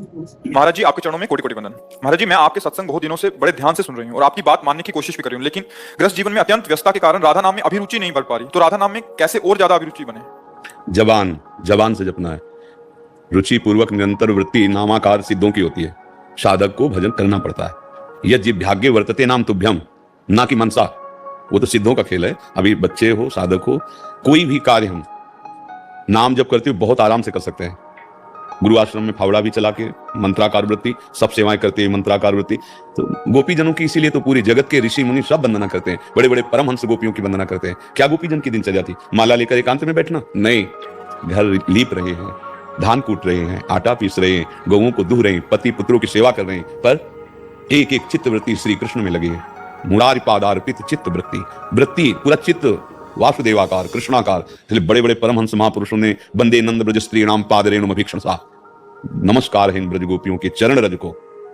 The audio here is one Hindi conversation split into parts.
महाराज जी, आपके चरणों में कोटि कोटि वंदन। महाराज जी, मैं आपके सत्संग बहुत दिनों से बड़े ध्यान से सुन रही हूँ और आपकी बात मानने की कोशिश भी कर रही हूँ, लेकिन गृहस्थ जीवन में अत्यंत व्यस्तता के कारण राधा नाम में अभिरुचि नहीं बढ़ पा रही। तो राधा नाम में कैसे और ज्यादा अभिरुचि बने? जबान जबान से जपना है। रुचि पूर्वक निरंतर वृत्ति नामाकार सिद्धों की होती है। साधक को भजन करना पड़ता है। यज्ञ भाग्य वर्तते नाम तुभ्यम, ना कि मनसा। वो तो सिद्धों का खेल है। अभी बच्चे हो, साधक हो, कोई भी कार्य हम नाम जप करते हुए बहुत आराम से कर सकते हैं। गुरु आश्रम में फावड़ा भी चला के मंत्राकार वृत्ति, सब सेवाएं करते हैं मंत्राकार वृत्ति। तो गोपीजनों की इसीलिए तो पूरी जगत के ऋषि मुनि सब वंदना करते हैं। बड़े बड़े परमहंस गोपियों की वंदना करते हैं। क्या गोपीजन की दिनचर्या थी? माला लेकर एकांत में बैठना? नहीं, घर लीप रहे हैं, धान कूट रहे हैं, आटा पीस रहे हैं, गौओं को दुह रहे हैं, पति पुत्रों की सेवा कर रहे हैं, पर एक एक चित्त वृत्ति श्री कृष्ण में लगी है। मुरारी पादार्पित चित्त वृत्ति, वृत्ति पूरा चित्त वासुदेवाकार कृष्णाकार। इसलिए बड़े बड़े परमहंस महापुरुषों ने वंदे नंद ब्रज स्त्री नाम पादरेणुम अभीक्षण सा, नमस्कार है इन ब्रज गोपियों के चरण रज को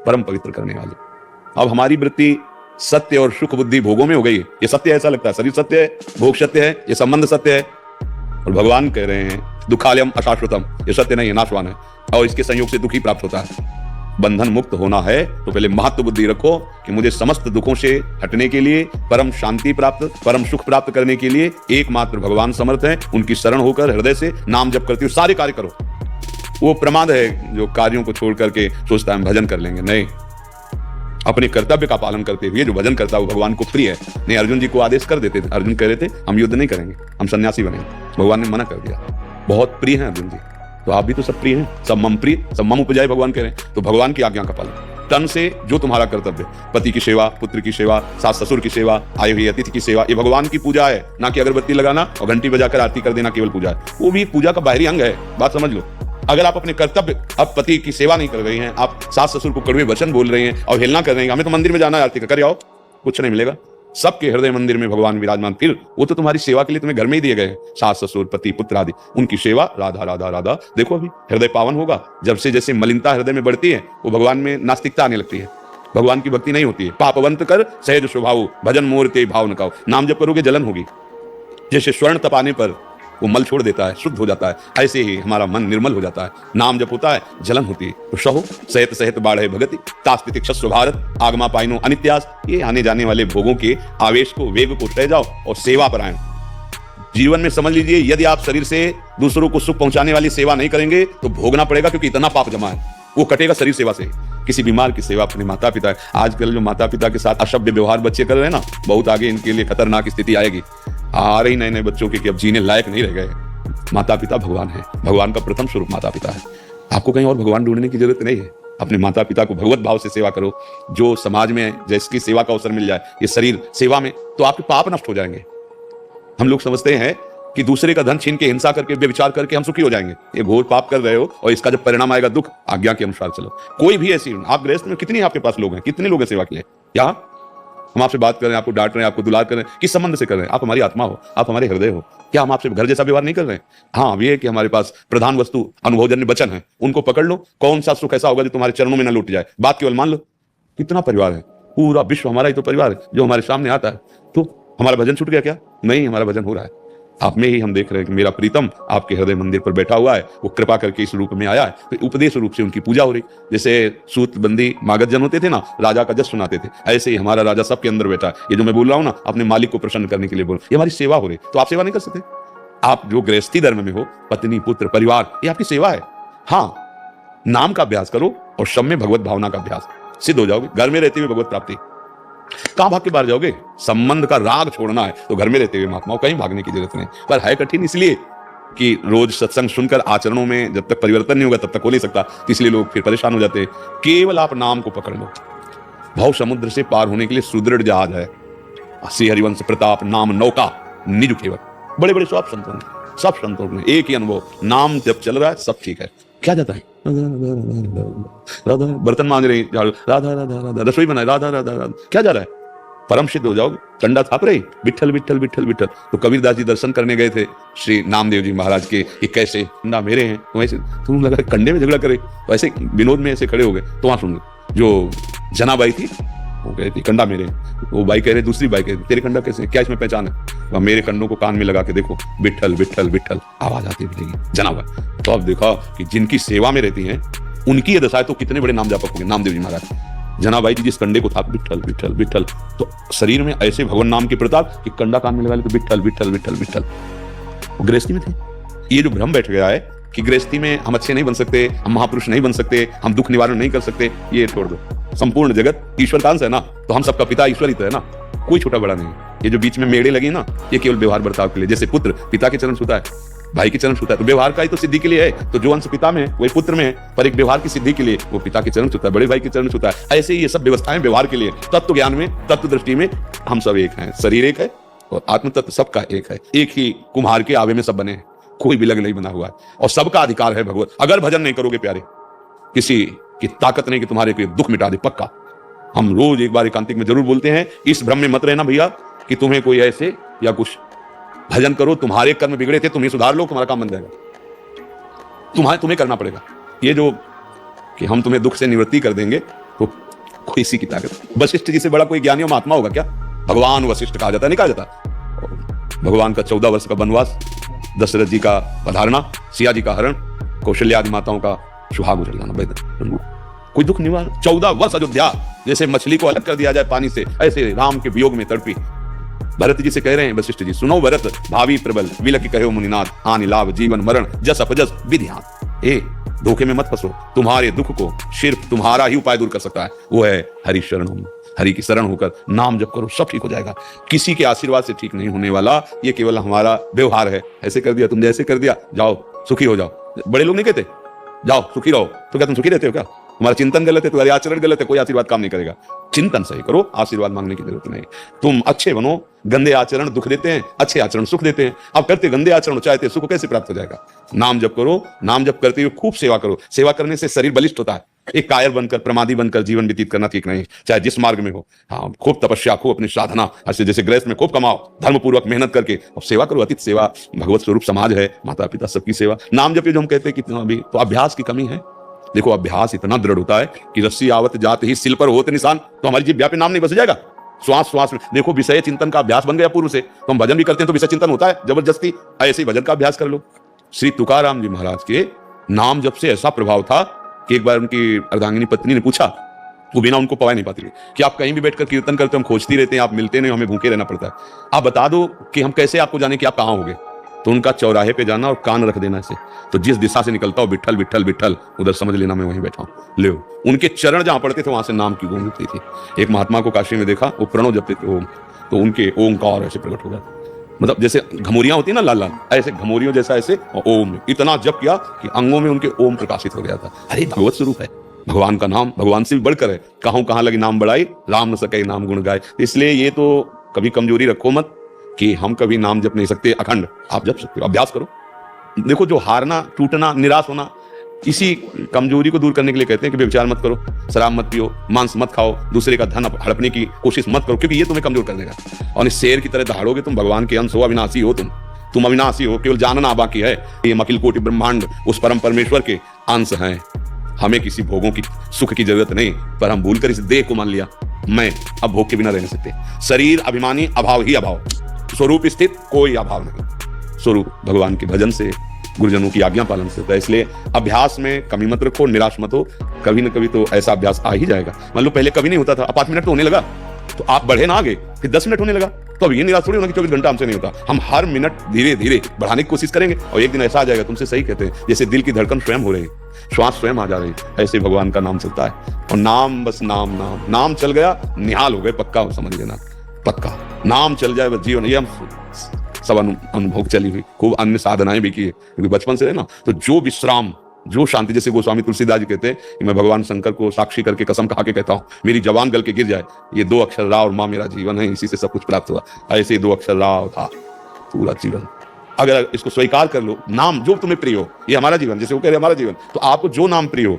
परम पवित्र करने वाले। अब हमारी वृत्ति सत्य और सुख बुद्धि भोगों में हो गई है। ये सत्य ऐसा लगता है, शरीर सत्य है, भोग सत्य है, ये संबंध सत्य है। और भगवान कह रहे हैं दुखालयम अशाश्वतम, ये सत्य नहीं है, नाशवान है, और इसके संयोग से दुख ही प्राप्त होता है। बंधन मुक्त होना है तो पहले महत्व बुद्धि रखो कि मुझे समस्त दुखों से हटने के लिए, परम शांति प्राप्त, परम सुख प्राप्त करने के लिए एकमात्र भगवान समर्थ है। उनकी शरण होकर हृदय से नाम जप करते हुए सारे कार्य करो। वो प्रमाद है जो कार्यों को छोड़ करके सोचता है हम भजन कर लेंगे। नहीं, अपने कर्तव्य का पालन करते हुए जो भजन करता है वो भगवान को प्रिय है। नहीं, अर्जुन जी को आदेश कर देते थे, अर्जुन कह रहे थे हम युद्ध नहीं करेंगे, हम सन्यासी बनेंगे। भगवान ने मना कर दिया। बहुत प्रिय हैं अर्जुन जी, तो आप भी तो सब प्रिय हैं, सब मम प्रिय, सब मम उपजाए भगवान कह रहे हैं। तो भगवान की आज्ञा का पालन, तन से जो तुम्हारा कर्तव्य, पति की सेवा, पुत्र की सेवा, सास ससुर की सेवा, आए हुए अतिथि की सेवा, ये भगवान की पूजा है। ना कि अगरबत्ती लगाना और घंटी बजाकर आरती कर देना केवल पूजा है। वो भी पूजा का बाहरी अंग है, बात समझ लो। अगर आप अपने कर्तव्य, अब पति की सेवा नहीं कर रही हैं, आप सास ससुर को कड़वे वचन बोल रहे हैं और हेलना कर रहे हैं, हमें तो मंदिर में जाना है आरती कर आओ, कुछ नहीं मिलेगा। सबके हृदय मंदिर में भगवान विराजमान, फिर वो तो तुम्हारी सेवा के लिए तुम्हें घर में ही दिए गए हैं। सास ससुर पति पुत्र आदि, उनकी सेवा राधा राधा राधा। देखो अभी हृदय पावन होगा जब से जैसे मलिनता हृदय में बढ़ती है, वो भगवान में नास्तिकता आने लगती है, भगवान की भक्ति नहीं होती है। पापवंत कर सहज स्वभाव, भजन मोर ते भाव न खाओ। नाम जब करोगे जलन होगी। जैसे स्वर्ण तपाने पर वो मल छोड़ देता है, शुद्ध हो जाता है, ऐसे ही हमारा मन निर्मल हो जाता है। नाम जब होता है जलन होती है। तो सहो सहित सहित बाढ़े भगति, तास्तिक शस्व भारत, आगमा पाइनो अनित्यास। ये आने जाने वाले भोगों के आवेश को, वेग को सह जाओ और सेवा पर आए। जीवन में समझ लीजिए, यदि आप शरीर से दूसरों को सुख पहुंचाने वाली सेवा नहीं करेंगे तो भोगना पड़ेगा, क्योंकि इतना पाप जमा है। वो कटेगा शरीर सेवा से। किसी बीमार की सेवा अपने माता पिता, आजकल जो माता पिता के साथ असभ्य व्यवहार बच्चे कर रहे हैं ना, बहुत आगे इनके लिए खतरनाक स्थिति आएगी। आ रही नए नए बच्चों की कि अब जीने लायक नहीं रह गए। माता पिता भगवान है, भगवान का प्रथम स्वरूप माता पिता है। आपको कहीं और भगवान ढूंढने की जरूरत नहीं है। अपने माता पिता को भगवत भाव से सेवा करो। जो समाज में जिसकी सेवा का अवसर मिल जाए, ये शरीर सेवा में, तो आपके पाप नष्ट हो जाएंगे। हम लोग समझते हैं कि दूसरे का धन छीन के, हिंसा करके, व्यभिचार करके हम सुखी हो जाएंगे। ये घोर पाप कर रहे हो और इसका जब परिणाम आएगा दुख। आज्ञा के अनुसार चलो। कोई भी ऐसी, आप गृहस्थ में कितनी आपके पास लोग हैं, कितने लोग हैं सेवा के लिए? क्या हम आपसे बात कर रहे हैं, आपको डांट रहे हैं, आपको दुलार कर रहे हैं, किस संबंध से कर रहे हैं? आप हमारी आत्मा हो, आप हमारे हृदय हो। क्या हम आपसे घर जैसा व्यवहार नहीं कर रहे हैं? हाँ, ये है कि हमारे पास प्रधान वस्तु अनुभवजन्य वचन है, उनको पकड़ लो। कौन सा सुख ऐसा होगा जो तुम्हारे चरणों में न लूट जाए? बात केवल मान लो। कितना परिवार है, पूरा विश्व हमारा ही तो परिवार है जो हमारे सामने आता है। तो हमारा भजन छूट गया क्या? नहीं, हमारा भजन हो रहा है। आप में ही हम देख रहे हैं कि मेरा प्रीतम आपके हृदय मंदिर पर बैठा हुआ है। वो कृपा करके इस रूप में आया है, तो उपदेश रूप से उनकी पूजा हो रही। जैसे सूत बंदी मागध जन होते थे ना, राजा का जस सुनाते थे, ऐसे ही हमारा राजा सबके अंदर बैठा है। ये जो मैं बोल रहा हूं ना, अपने मालिक को प्रसन्न करने के लिए बोल, ये हमारी सेवा हो रही। तो आप सेवा नहीं कर सकते? आप जो गृहस्थी धर्म में हो, पत्नी पुत्र परिवार, ये आपकी सेवा है। हाँ, नाम का अभ्यास करो और सब में भगवत भावना का अभ्यास, सिद्ध हो जाओगे। घर में रहते हुए भगवत प्राप्ति। कहां भाग के बाहर जाओगे? संबंध का राग छोड़ना है तो घर में रहते हुए महात्माओं कहीं भागने की जरूरत नहीं। पर है कठिन इसलिए कि रोज सत्संग सुनकर आचरणों में जब तक परिवर्तन नहीं होगा तब तक हो नहीं सकता। इसलिए लोग फिर परेशान हो जाते हैं। केवल आप नाम को पकड़ लो। भाव समुद्र से पार होने के लिए सुदृढ़ जहाज है श्री हरिवंश प्रताप नाम नौका निज केवल। बड़े बड़े सब संतों ने एक ही अनुभव, नाम जब चल रहा है सब ठीक है। क्या जाता है? राधा, बर्तन मांज रही, राधा राधा राधा, रसोई बनाए, राधा राधा राधा। क्या जा रहा है? परम सिद्ध हो जाओगे। कंडा थाप रही, विठल विठल विठल विठल। तो कबीरदास जी दर्शन करने गए थे श्री नामदेव जी महाराज के, कि कैसे कंडा मेरे हैं। तो ऐसे तुम लगा कंडे में झगड़ा करे, तो ऐसे विनोद में ऐसे खड़े हो गए। तो वहां सुन, जो जनाबाई थी वो कह रही कंडा मेरे, वो बाई कह रहे, दूसरी बाई कह रही तेरे कंडा कैसे, क्या इसमें पहचान है? मेरे कंडों को कान में लगा के देखो, विठल विठल विठल आवाज आती मिलेगी जनाबाई। तो अब देखा कि जिनकी सेवा में रहती हैं उनकी ये दशा है तो कितने बड़े नाम जापक होंगे। नामदेव जी महाराज, जनाबाई जी जिस कंडे को था विठल विठल विठल, तो शरीर में ऐसे भगवान नाम के प्रताप कि कंडा कान में लगा ले तो विठल विठल विठल विठल। वो गृहस्थी में थे। ये जो भ्रम बैठ गया है कि गृहस्थी में हम अच्छे नहीं बन सकते, हम महापुरुष नहीं बन सकते, हम दुख निवारण नहीं कर सकते, ये छोड़ दो। संपूर्ण जगत ईश्वर का अंश है ना, तो हम सबका पिता ईश्वर ही तो है ना, कोई छोटा बड़ा नहीं। ये जो बीच में मेड़े लगे ना, ये केवल व्यवहार बर्ताव के लिए। जैसे पुत्र पिता के चरण छूता है, भाई के चरण छूता है, तो व्यवहार का ही तो सिद्धि के लिए है। तो जो अंश पिता में वही पुत्र में है, पर एक व्यवहार की सिद्धि के लिए वो पिता के चरण छूता है, बड़े भाई के चरण छूता है। ऐसे ही ये सब व्यवस्थाएं व्यवहार के लिए। तत्व ज्ञान में, तत्व दृष्टि में हम सब एक हैं। शरीर एक है और आत्म तत्व सबका एक है। एक ही कुम्हार के आवे में सब बने हैं, कोई भी लग नहीं बना हुआ है, और सबका अधिकार है भगवत। अगर भजन नहीं करोगे प्यारे, किसी की ताकत नहीं कि तुम्हारे कोई दुख मिटा दे, पक्का। हम रोज एक बार एकांतिक में जरूर बोलते हैं, इस भ्रम में मत रहना भैया कि तुम्हें कोई ऐसे या कुछ। भजन करो, तुम्हारे कर्म बिगड़े थे, तुम्हें सुधार लो, तुम्हारा काम बन जाएगा। तुम्हें करना पड़ेगा। ये जो कि हम तुम्हें दुख से निवृत्ति कर देंगे, तो किसी की ताकत। वशिष्ठ जी से बड़ा कोई ज्ञानी और महात्मा होगा क्या? भगवान वशिष्ठ कहा जाता, नहीं कहा जाता। भगवान का 14 वर्ष का वनवास, दशरथ जी का पधारना, सिया जी का हरण, कौशल्या आदि माताओं का सुहाग उजड़ जाना, कोई दुख निवार। 14 वर्ष अयोध्या, जैसे मछली को अलग कर दिया जाए पानी से, ऐसे राम के वियोग में तड़पी। भरत जी से कह रहे हैं वशिष्ठ जी, सुनो भरत, भावी प्रबल विलक कहो मुनिनाथ, हानि लाभ जीवन मरण जस अपजस विधियान। ए धोखे में मत फंसो, तुम्हारे दुख को सिर्फ तुम्हारा ही उपाय दूर कर सकता है, वो है हरि शरण। हरि की शरण होकर नाम जप करो, सब ठीक हो जाएगा। किसी के आशीर्वाद से ठीक नहीं होने वाला, ये केवल हमारा व्यवहार है। ऐसे कर दिया तुमने, ऐसे कर दिया, जाओ सुखी हो जाओ। बड़े लोग नहीं कहते जाओ सुखी रहो, तो क्या तुम सुखी रहते हो? क्या तुम्हारा चिंतन गलत है, तुम्हारे आचरण गलत है, कोई आशीर्वाद काम नहीं करेगा। चिंतन सही करो, आशीर्वाद मांगने की जरूरत नहीं। तुम अच्छे बनो, गंदे आचरण दुख देते हैं, अच्छे आचरण सुख देते हैं। अब करते गंदे आचरण चाहते सुख कैसे प्राप्त हो जाएगा? नाम जप करो, नाम जप करते हुए खूब सेवा करो। सेवा करने से शरीर बलिष्ठ होता है। एक कायर बनकर, प्रमादी बनकर जीवन व्यतीत करना ठीक नहीं, चाहे जिस मार्ग में हो। हाँ, खूब तपस्या, खूब अपनी साधना, ऐसे जैसे गृहस्थ में खूब कमाओ, धर्मपूर्वक मेहनत करके और सेवा करो। अतिथि सेवा, भगवत स्वरूप समाज है, माता पिता सबकी सेवा। नाम जप जो हम कहते हैं कि अभी तो अभ्यास की कमी है। देखो अभ्यास इतना दृढ़ होता है कि रस्सी आवत जात ही सिल पर होते निशान, तो हमारी जिह्वा पे नाम नहीं बस जाएगा। श्वास श्वास में देखो विषय चिंतन का अभ्यास बन गया पूर्व से, तो हम भजन भी करते हैं तो विषय चिंतन होता है जबरदस्ती। ऐसे ही भजन का अभ्यास कर लो। श्री तुकाराम जी महाराज के नाम जप से ऐसा प्रभाव था कि एक बार उनकी अर्धांगिनी पत्नी ने पूछा, वो बिना उनको पवा नहीं पाती थी, कि आप कहीं भी बैठकर कीर्तन करते, हम खोजती रहते हैं, आप मिलते नहीं, हमें भूखे रहना पड़ता है, आप बता दो कि हम कैसे आपको जाने कि आप कहाँ होंगे। तो उनका चौराहे पे जाना और कान रख देना ऐसे, तो जिस दिशा से निकलता हो विठल विठल विठल, उधर समझ लेना मैं वहीं बैठा हूँ। ले उनके चरण जहां पड़ते थे वहां से नाम की गूंज उठती थी। एक महात्मा को काशी में देखा, वो प्रणव जपते थे ओम, तो उनके ओमकार ऐसे प्रकट हो गया, मतलब जैसे घमोरियां होती है ना लाल लाल, ऐसे घमोरियों जैसा ऐसे ओम, इतना जप किया कि अंगों में उनके ओम प्रकाशित हो गया था। अरे भगवत स्वरूप है, भगवान का नाम भगवान से भी बढ़कर है। कहाँ लगी नाम बढ़ाई, राम न सके नाम गुण गाए। इसलिए ये तो कभी कमजोरी रखो मत कि हम कभी नाम जप नहीं सकते। अखंड आप जप सकते हो, अभ्यास करो। देखो जो हारना, टूटना, निराश होना, इसी कमजोरी को दूर करने के लिए कहते हैं कि व्यभिचार मत करो, शराब मत पियो, मांस मत खाओ, दूसरे का धन हड़पने की कोशिश मत करो, क्योंकि ये तुम्हें कमजोर कर देगा। और इस शेर की तरह दहाड़ोगे, तुम भगवान के अंश हो, अविनाशी हो, तुम अविनाशी हो, केवल जानना बाकी है। ये अखिल कोटि ब्रह्मांड उस परम परमेश्वर के अंश हैं। हमें किसी भोगों की सुख की जरूरत नहीं, पर हम भूलकर इस देह को मान लिया, मैं अब भोग के बिना रह नहीं सकते। शरीर अभिमानी, अभाव ही अभाव, स्वरूप स्थित कोई अभाव नहीं। स्वरूप भगवान के भजन से, गुरुजनों की आज्ञा पालन से होता है। इसलिए अभ्यास में कमी मत रखो, निराश मत हो। कभी न कभी तो ऐसा अभ्यास आ ही जाएगा। मान लो पहले कभी नहीं होता था, अब 5 मिनट तो होने लगा, तो आप बढ़े ना आगे, फिर 10 मिनट होने लगा, तो अब ये निराश थोड़ी होना कि 24 घंटा हमसे नहीं होता। हम हर मिनट धीरे धीरे बढ़ाने की कोशिश करेंगे, और एक दिन ऐसा आ जाएगा, तुमसे सही कहते हैं, जैसे दिल की धड़कन स्वयं हो रही, श्वास स्वयं आ जा रही, ऐसे भगवान का नाम चलता है। और नाम, बस नाम, नाम नाम चल गया, निहाल हो गए, पक्का समझ लेना, पक्का नाम चल जाए बस जीवन। ये हम सब अनुभव चली हुई, खूब अन्य साधनाएं भी की है, क्योंकि बचपन से है ना, तो जो विश्राम, जो शांति, जैसे गोस्वामी तुलसीदास जी कहते हैं कि मैं भगवान शंकर को साक्षी करके कसम खा के कहता हूँ, मेरी जवान गल के गिर जाए, ये 2 अक्षर रा और माँ मेरा जीवन है, इसी से सब कुछ प्राप्त हुआ। ऐसे 2 अक्षर रा था पूरा जीवन। अगर इसको स्वीकार कर लो, नाम जो तुम्हें प्रिय हो, ये हमारा जीवन, जैसे वो कह रहे हमारा जीवन, तो आपको जो नाम प्रिय हो